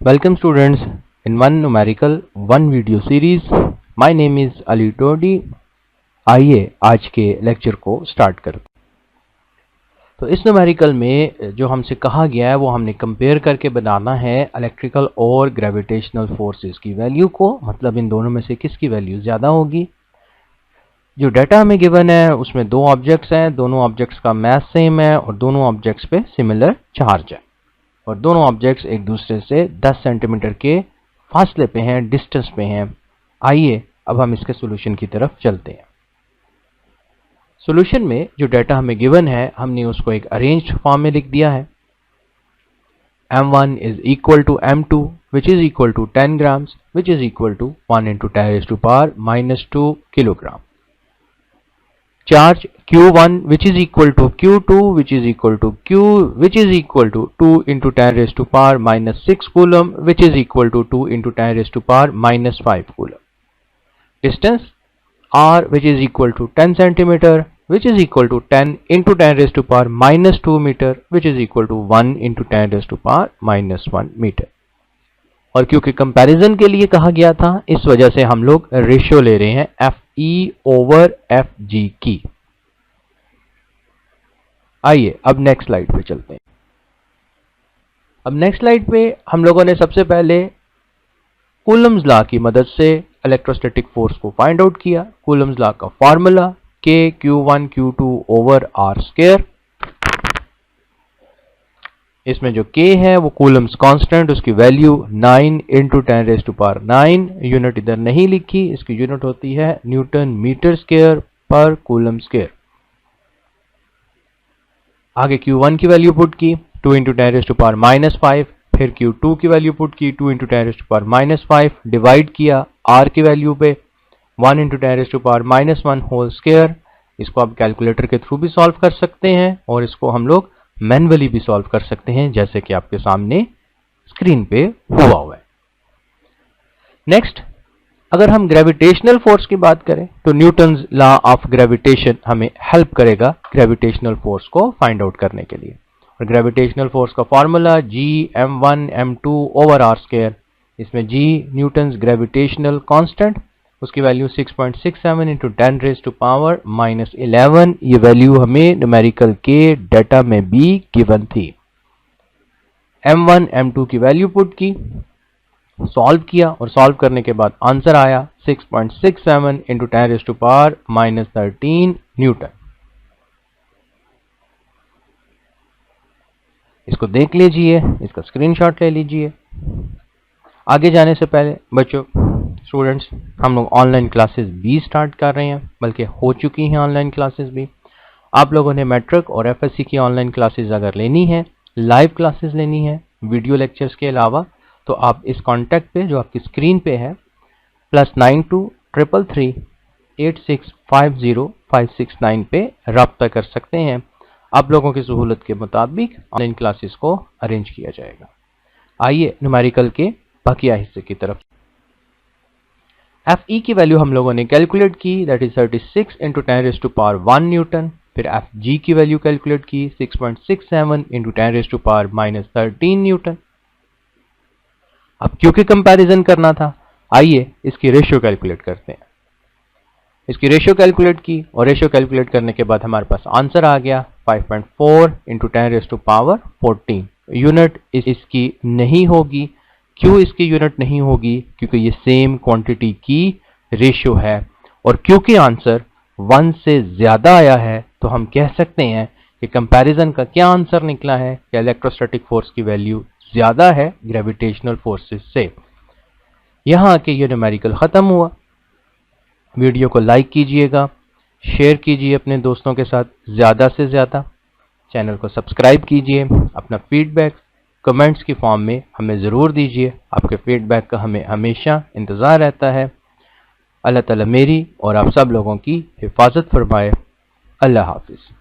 Welcome students in one numerical one video series. My name is Ali Todi. आइए आज के lecture को start करते हैं। तो इस न्यूमेरिकल में जो हमसे कहा गया है वो हमने कंपेयर करके बनाना है इलेक्ट्रिकल और ग्रेविटेशनल फोर्सेस की वैल्यू को, मतलब इन दोनों में से किसकी वैल्यू ज़्यादा होगी। जो डाटा हमें गिवन है उसमें दो ऑब्जेक्ट्स हैं, दोनों ऑब्जेक्ट्स का मास सेम है और दोनों ऑब्जेक्ट्स पे सिमिलर चार्ज है और दोनों ऑब्जेक्ट्स एक दूसरे से 10 सेंटीमीटर के फासले पे हैं, डिस्टेंस पे हैं। आइए अब हम इसके सॉल्यूशन की तरफ चलते हैं। सॉल्यूशन में जो डाटा हमें गिवन है हमने उसको एक अरेंज्ड फॉर्म में लिख दिया है। m1 is equal to m2 which is equal to 10 grams which is equal to 1 into 10 raised to power minus 2 kilogram. Charge q1 which is equal to q2 which is equal to q which is equal to 2 into 10 raised to power minus 6 coulomb which is equal to 2 into 10 raised to power minus 5 coulomb. Distance r which is equal to 10 centimeter which is equal to 10 into 10 raised to power minus 2 meter which is equal to 1 into 10 raised to power minus 1 meter. और क्योंकि comparison के लिए कहा गया था इस वजह से हम लोग रेशियो ले रहे हैं FE ओवर FG की। आइए अब नेक्स्ट स्लाइड पे चलते हैं। अब नेक्स्ट स्लाइड पे हम लोगों ने सबसे पहले कूलम्स लॉ की मदद से इलेक्ट्रोस्टैटिक फोर्स को फाइंड आउट किया। कूलम्स लॉ का formula Q1 Q2 over R square. इसमें जो K है वो कूलम्स कांस्टेंट, उसकी value 9 into 10 raise to power 9। Unit इधर नहीं लिखी, इसकी यूनिट होती है न्यूटन मीटर स्क्वायर पर कूलम स्क्वायर। आगे Q1 की वैल्यू पुट की 2 into 10 raise to power minus 5, फिर Q2 की वैल्यू पुट की 2 into 10 raise to power minus 5, divide किया R की वैल्यू पे 1 into 10 raise to power minus 1 whole square. इसको आप कैलकुलेटर के थ्रू भी सॉल्व कर सकते हैं और इसको हम लोग मैन्युअली भी सॉल्व कर सकते हैं जैसे कि आपके सामने स्क्रीन पे हुआ है। नेक्स्ट, अगर हम ग्रेविटेशनल फोर्स की बात करें तो न्यूटन्स लॉ ऑफ ग्रेविटेशन हमें हेल्प करेगा ग्रेविटेशनल फोर्स को फाइंड आउट करने के लिए। और ग्रेविटेशनल फोर्स का formula G m1 m2 over r square. इसमें G न्यूटन्स ग्रेविटेशनल कांस्टेंट, उसकी value 6.67 into 10 raise to power minus 11। ये वैल्यू हमें न्यूमेरिकल के डाटा में भी गिवन थी। m1 m2 की वैल्यू पुट की, सॉल्व किया और सॉल्व करने के बाद आंसर आया 6.67 into 10 raise to power minus 13 newton. इसको देख लीजिए, इसका स्क्रीनशॉट ले लीजिए। आगे जाने से पहले बच्चों, स्टूडेंट्स, हम लोग ऑनलाइन क्लासेस भी स्टार्ट कर रहे हैं, बल्कि हो चुकी हैं ऑनलाइन क्लासेस भी। आप लोगों ने मैट्रिक और FSC की ऑनलाइन क्लासेस अगर लेनी है, लाइव क्लासेस लेनी है वीडियो लेक्चर्स के अलावा, तो आप इस कॉन्टैक्ट पे जो आपकी स्क्रीन पे है +92 333 8650569 पे रब्ता कर सकते हैं। आप लोगों की सहूलत के मुताबिक ऑनलाइन क्लासेस को अरेंज किया जाएगा। आइए न्यूमेरिकल के बाकी हिस्से की तरफ। FE की वैल्यू हम लोगों ने कैलकुलेट की, that is 36 into 10 raise to power 1 newton. फिर FG की वैल्यू कैलकुलेट की 6.67 into 10 raise to power minus 13 newton. अब क्योंकि कंपैरिजन करना था, आइए इसकी रेशियो कैलकुलेट करते हैं। इसकी रेशियो कैलकुलेट की और रेशियो कैलकुलेट करने के बाद हमारे पास आंसर आ गया 5.4 into 10 raise to power 14। Unit इसकी नहीं होगी। क्यों इसकी यूनिट नहीं होगी? क्योंकि ये सेम क्वांटिटी की रेशियो है और क्योंकि आंसर 1 से ज्यादा आया है तो हम कह सकते हैं कि कंपैरिजन का क्या आंसर निकला है कि इलेक्ट्रोस्टैटिक फोर्स की वैल्यू ज्यादा है ग्रेविटेशनल फोर्सेस से। यहां आके ये न्यूमेरिकल खत्म हुआ। वीडियो को लाइक कीजिएगा, शेयर कीजिए अपने दोस्तों के साथ ज्यादा से ज्यादा, चैनल को सब्सक्राइब कीजिए। अपना फीडबैक कमेंट्स की फॉर्म में हमें ज़रूर दीजिए। आपके फीडबैक का हमें हमेशा इंतज़ार रहता है। अल्लाह ताला मेरी और आप सब लोगों की हिफाजत फरमाए। अल्लाह हाफिज़।